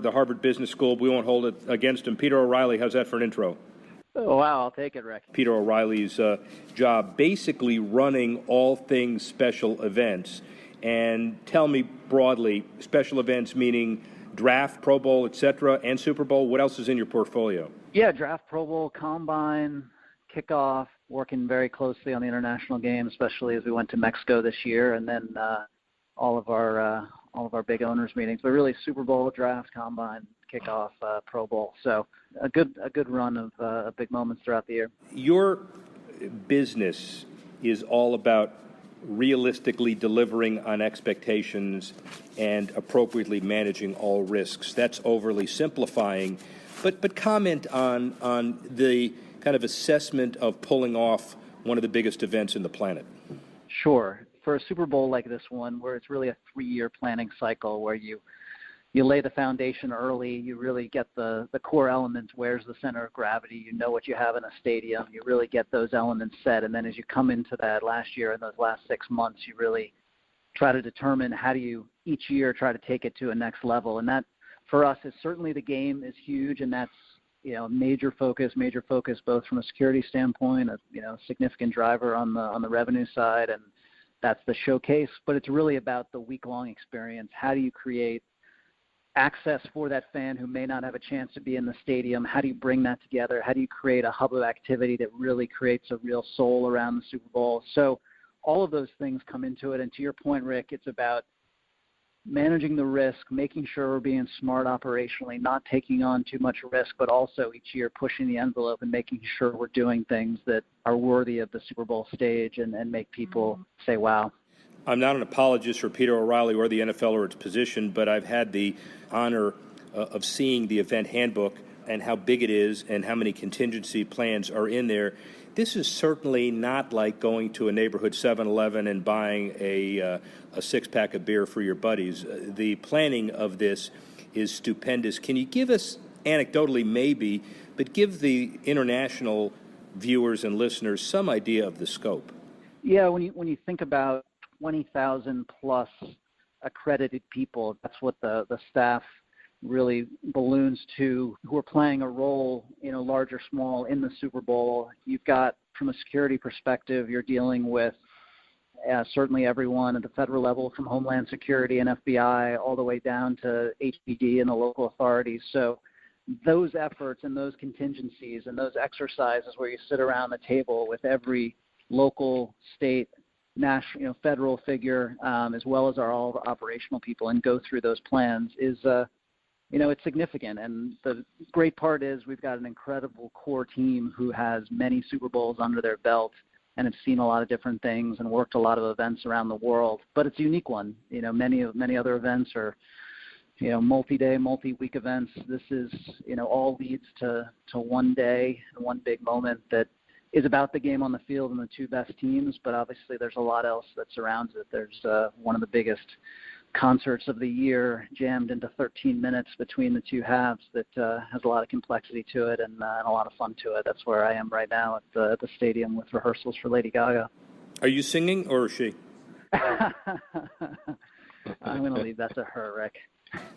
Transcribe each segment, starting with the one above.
the Harvard Business School. We won't hold it against him. Peter O'Reilly, how's that for an intro? Oh, wow, I'll take it, Rick. Peter O'Reilly's job, basically running all things special events. And tell me broadly, special events meaning draft, Pro Bowl, etc., and Super Bowl. What else is in your portfolio? Yeah, draft, Pro Bowl, combine, kickoff, working very closely on the international game, especially as we went to Mexico this year, and then all of our big owners meetings. But really, Super Bowl, draft, combine, kickoff, Pro Bowl. So a good run of big moments throughout the year. Your business is all about realistically delivering on expectations and appropriately managing all risks. That's overly simplifying, but comment on the kind of assessment of pulling off one of the biggest events in the planet. Sure. For a Super Bowl like this one, where it's really a 3-year planning cycle, where you lay the foundation early, you really get the core elements. Where's the center of gravity? You know what you have in a stadium. You really get those elements set. And then as you come into that last year and those last 6 months, you really try to determine how do you each year try to take it to a next level. And that, for us, is certainly the game is huge, and that's major focus both from a security standpoint, a significant driver on the revenue side, and that's the showcase. But it's really about the week-long experience. How do you create access for that fan who may not have a chance to be in the stadium? How do you bring that together? How do you create a hub of activity that really creates a real soul around the Super Bowl? So all of those things come into it. And to your point, Rick, it's about managing the risk, making sure we're being smart operationally, not taking on too much risk, but also each year pushing the envelope and making sure we're doing things that are worthy of the Super Bowl stage and make people say, wow. I'm not an apologist for Peter O'Reilly or the NFL or its position, but I've had the honor of seeing the event handbook and how big it is and how many contingency plans are in there. This is certainly not like going to a neighborhood 7-Eleven and buying a six-pack of beer for your buddies. The planning of this is stupendous. Can you give us, anecdotally maybe, but give the international viewers and listeners some idea of the scope? Yeah, when you think about 20,000 plus accredited people, that's what the staff really balloons to, who are playing a role, large or small, in the Super Bowl. You've got, from a security perspective, you're dealing with certainly everyone at the federal level, from Homeland Security and FBI all the way down to HPD and the local authorities. So those efforts and those contingencies and those exercises where you sit around the table with every local, state, national, federal figure, as well as all the operational people, and go through those plans is, it's significant. And the great part is we've got an incredible core team who has many Super Bowls under their belt and have seen a lot of different things and worked a lot of events around the world. But it's a unique one. Many other events are, multi-day, multi-week events. This is, all leads to one day, one big moment that is about the game on the field and the two best teams, but obviously there's a lot else that surrounds it. There's one of the biggest concerts of the year jammed into 13 minutes between the two halves that has a lot of complexity to it and a lot of fun to it. That's where I am right now at the stadium with rehearsals for Lady Gaga. Are you singing or is she? I'm going to leave that to her, Rick.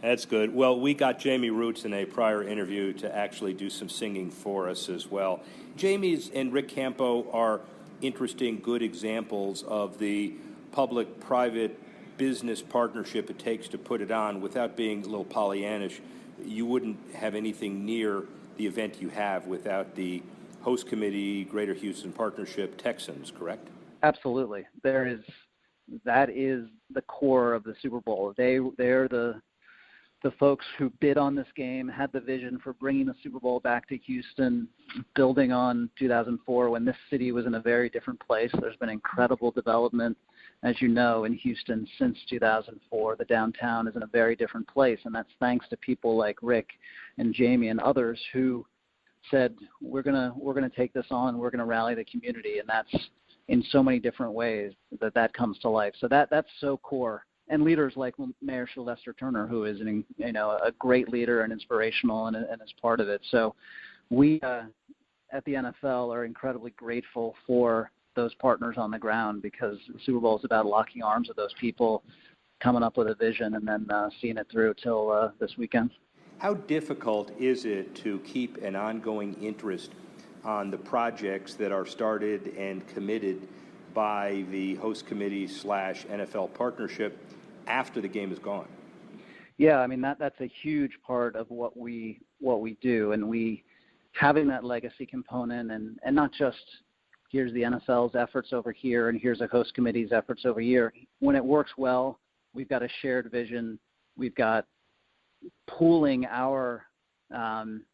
That's good. Well, we got Jamie Roots in a prior interview to actually do some singing for us as well. Jamie's and Rick Campo are interesting, good examples of the public-private business partnership it takes to put it on. Without being a little Pollyannish, you wouldn't have anything near the event you have without the host committee, Greater Houston Partnership, Texans, correct? Absolutely. That is the core of the Super Bowl. They're the folks who bid on this game, had the vision for bringing the Super Bowl back to Houston, building on 2004 when this city was in a very different place. There's been incredible development, as you know, in Houston since 2004. The downtown is in a very different place, and that's thanks to people like Rick and Jamie and others who said, we're gonna take this on, we're gonna rally the community, and that's in so many different ways that comes to life. So that's so core. And leaders like Mayor Sylvester Turner, who is a great leader and inspirational and is part of it. So we at the NFL are incredibly grateful for those partners on the ground, because the Super Bowl is about locking arms with those people, coming up with a vision, and then seeing it through till this weekend. How difficult is it to keep an ongoing interest on the projects that are started and committed by the host committee / NFL partnership after the game is gone? Yeah, I mean that's a huge part of what we do, and we having that legacy component, and not just here's the NFL's efforts over here and here's a host committee's efforts over here. When it works well, we've got a shared vision. We've got pooling our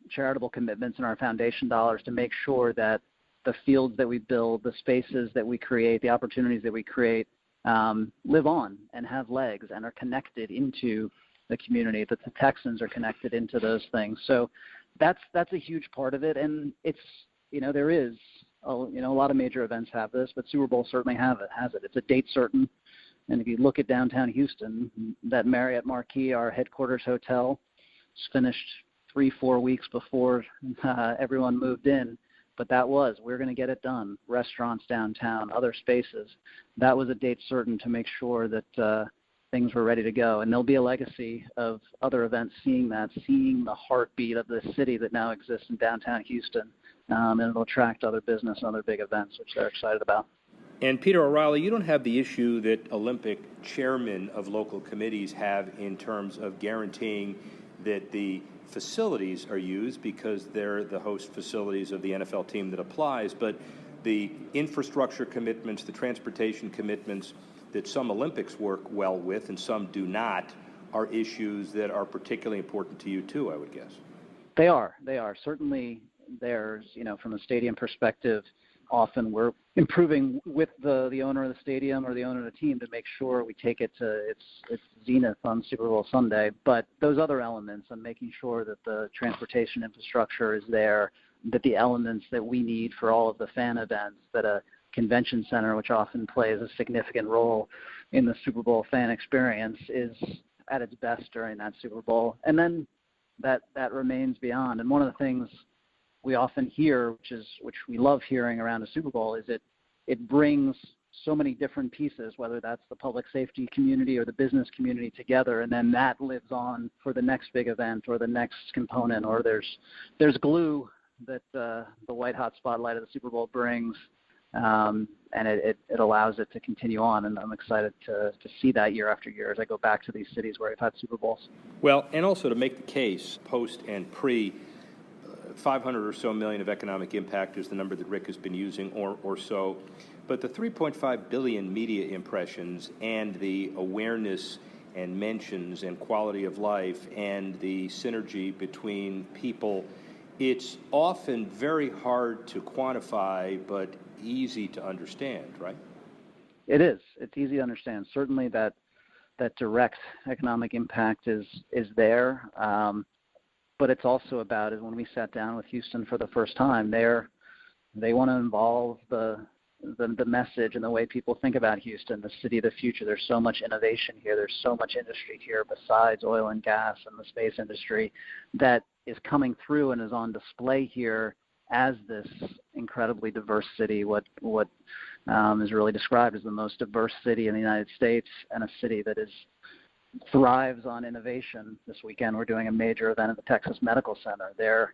charitable commitments and our foundation dollars to make sure that the fields that we build, the spaces that we create, the opportunities that we create live on and have legs and are connected into the community, that the Texans are connected into those things. So that's a huge part of it. And it's, there is, a lot of major events have this, but Super Bowl certainly has it. It's a date certain. And if you look at downtown Houston, that Marriott Marquis, our headquarters hotel, was finished 3-4 weeks before everyone moved in. But we're going to get it done. Restaurants downtown, other spaces. That was a date certain to make sure that things were ready to go. And there'll be a legacy of other events seeing the heartbeat of the city that now exists in downtown Houston. And it'll attract other business and other big events, which they're excited about. And Peter O'Reilly, you don't have the issue that Olympic chairmen of local committees have in terms of guaranteeing that the facilities are used because they're the host facilities of the NFL team that applies, but the infrastructure commitments, the transportation commitments that some Olympics work well with and some do not are issues that are particularly important to you too, I would guess. They are. Certainly there's, from a stadium perspective, often we're improving with the owner of the stadium or the owner of the team to make sure we take it to its zenith on Super Bowl Sunday. But those other elements and making sure that the transportation infrastructure is there, that the elements that we need for all of the fan events, that a convention center, which often plays a significant role in the Super Bowl fan experience, is at its best during that Super Bowl. And then that remains beyond. And one of the things we often hear, which we love hearing around a Super Bowl, is it brings so many different pieces, whether that's the public safety community or the business community together, and then that lives on for the next big event or the next component, or there's glue that the white hot spotlight of the Super Bowl brings, and it allows it to continue on. And I'm excited to see that year after year as I go back to these cities where we've had Super Bowls. Well, and also to make the case, post and pre, 500 or so million of economic impact is the number that Rick has been using or so. But the 3.5 billion media impressions and the awareness and mentions and quality of life and the synergy between people, it's often very hard to quantify but easy to understand, right? It is. It's easy to understand. Certainly that direct economic impact is there. But it's also about, is when we sat down with Houston for the first time, they want to involve the message and the way people think about Houston, the city of the future. There's so much innovation here. There's so much industry here besides oil and gas and the space industry that is coming through and is on display here as this incredibly diverse city, what is really described as the most diverse city in the United States, and a city that thrives on innovation. This weekend we're doing a major event at the Texas Medical Center. Their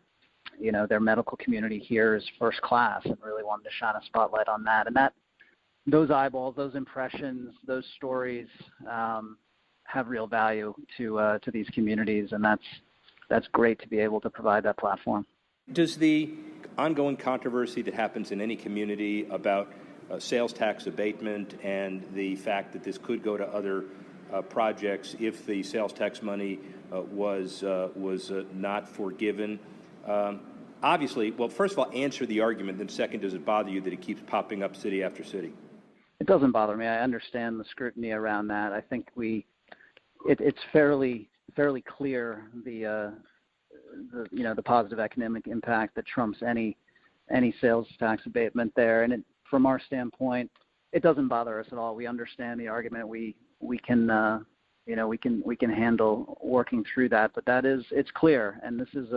medical community here is first class, and really wanted to shine a spotlight on that. And those eyeballs, those impressions, those stories have real value to these communities, and that's great to be able to provide that platform. Does the ongoing controversy that happens in any community about sales tax abatement and the fact that this could go to other projects if the sales tax money was not forgiven? Obviously, well, first of all, answer the argument. Then second, does it bother you that it keeps popping up city after city? It doesn't bother me. I understand the scrutiny around that. I think it's fairly clear the positive economic impact that trumps any sales tax abatement there. And from our standpoint, it doesn't bother us at all. We understand the argument. We can handle working through that, but it's clear. And this is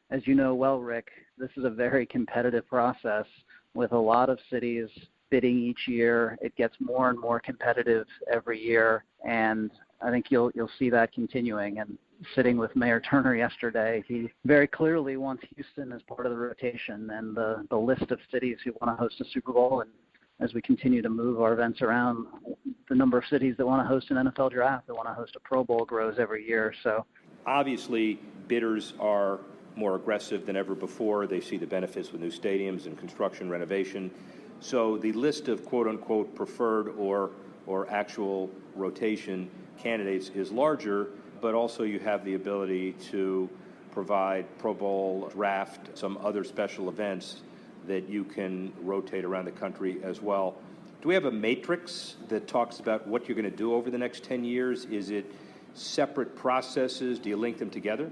as you know well, Rick, this is a very competitive process with a lot of cities bidding each year. It gets more and more competitive every year, and I think you'll see that continuing. And sitting with Mayor Turner yesterday, he very clearly wants Houston as part of the rotation and the list of cities who want to host a Super Bowl. And as we continue to move our events around, the number of cities that want to host an NFL draft, that want to host a Pro Bowl grows every year. So obviously, bidders are more aggressive than ever before. They see the benefits with new stadiums and construction renovation. So the list of quote-unquote preferred or actual rotation candidates is larger, but also you have the ability to provide Pro Bowl, draft, some other special events that you can rotate around the country as well. Do we have a matrix that talks about what you're going to do over the next 10 years? Is it separate processes? Do you link them together?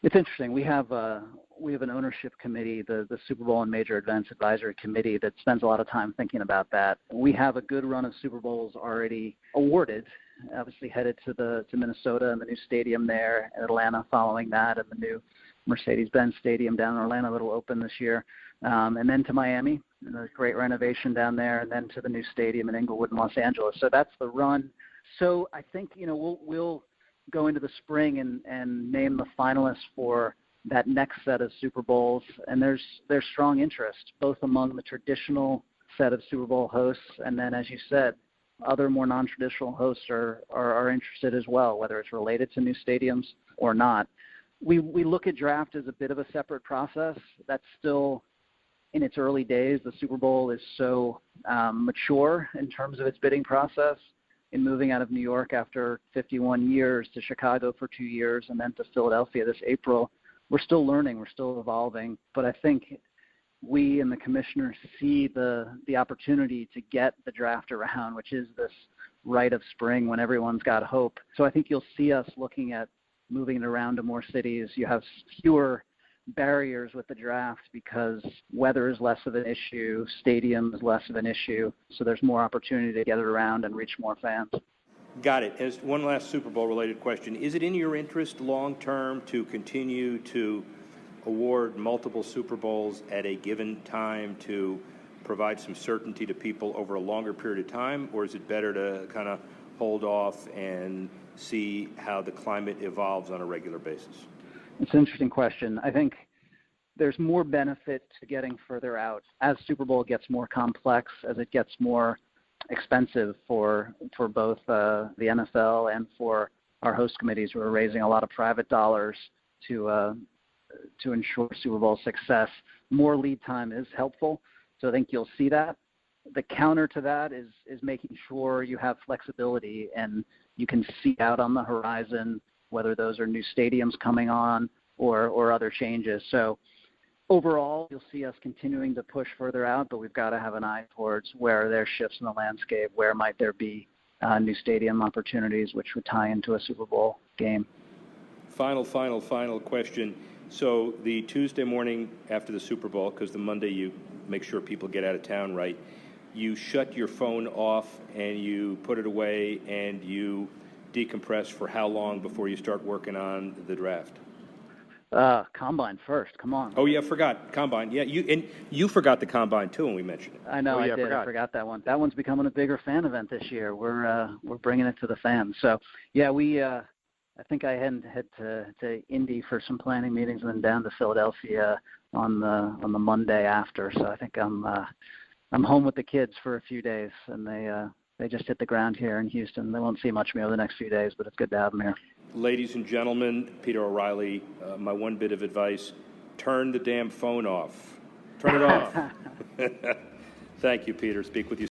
It's interesting. We have an ownership committee, the Super Bowl and Major Events Advisory Committee, that spends a lot of time thinking about that. We have a good run of Super Bowls already awarded, obviously headed to Minnesota and the new stadium there, and Atlanta following that, and the new Mercedes-Benz Stadium down in Orlando that will open this year, and then to Miami, and a great renovation down there, and then to the new stadium in Inglewood in Los Angeles. So that's the run. So I think we'll go into the spring and name the finalists for that next set of Super Bowls, and there's strong interest both among the traditional set of Super Bowl hosts, and then, as you said, other more non-traditional hosts are interested as well, whether it's related to new stadiums or not. We look at draft as a bit of a separate process. That's still in its early days. The Super Bowl is so mature in terms of its bidding process, in moving out of New York after 51 years to Chicago for 2 years and then to Philadelphia this April. We're still learning, we're still evolving, but I think we and the commissioners see the opportunity to get the draft around, which is this rite of spring when everyone's got hope. So I think you'll see us looking at moving it around to more cities. You have fewer barriers with the draft because weather is less of an issue, stadium is less of an issue, so there's more opportunity to get it around and reach more fans. Got it. As one last Super Bowl related question, is it in your interest long term to continue to award multiple Super Bowls at a given time to provide some certainty to people over a longer period of time, or is it better to kind of hold off and see how the climate evolves on a regular basis? It's an interesting question. I think there's more benefit to getting further out as Super Bowl gets more complex, as it gets more expensive for both the NFL and for our host committees who are raising a lot of private dollars to ensure Super Bowl success. More lead time is helpful, so I think you'll see that. The counter to that is making sure you have flexibility and you can see out on the horizon whether those are new stadiums coming on or other changes. So overall, you'll see us continuing to push further out, but we've got to have an eye towards where there are shifts in the landscape, where might there be new stadium opportunities, which would tie into a Super Bowl game. Final question. So the Tuesday morning after the Super Bowl, because the Monday you make sure people get out of town right, you shut your phone off and you put it away and you decompress for how long before you start working on the draft? Combine first. Come on. Oh yeah, forgot Combine. Yeah, you forgot the Combine too when we mentioned it. I know. Oh, yeah, I did. I forgot that one. That one's becoming a bigger fan event this year. We're bringing it to the fans. So yeah, I think I head to Indy for some planning meetings and then down to Philadelphia on the Monday after. So I think I'm home with the kids for a few days, and they just hit the ground here in Houston. They won't see much of me over the next few days, but it's good to have them here. Ladies and gentlemen, Peter O'Reilly, my one bit of advice, turn the damn phone off. Turn it off. Thank you, Peter. Speak with you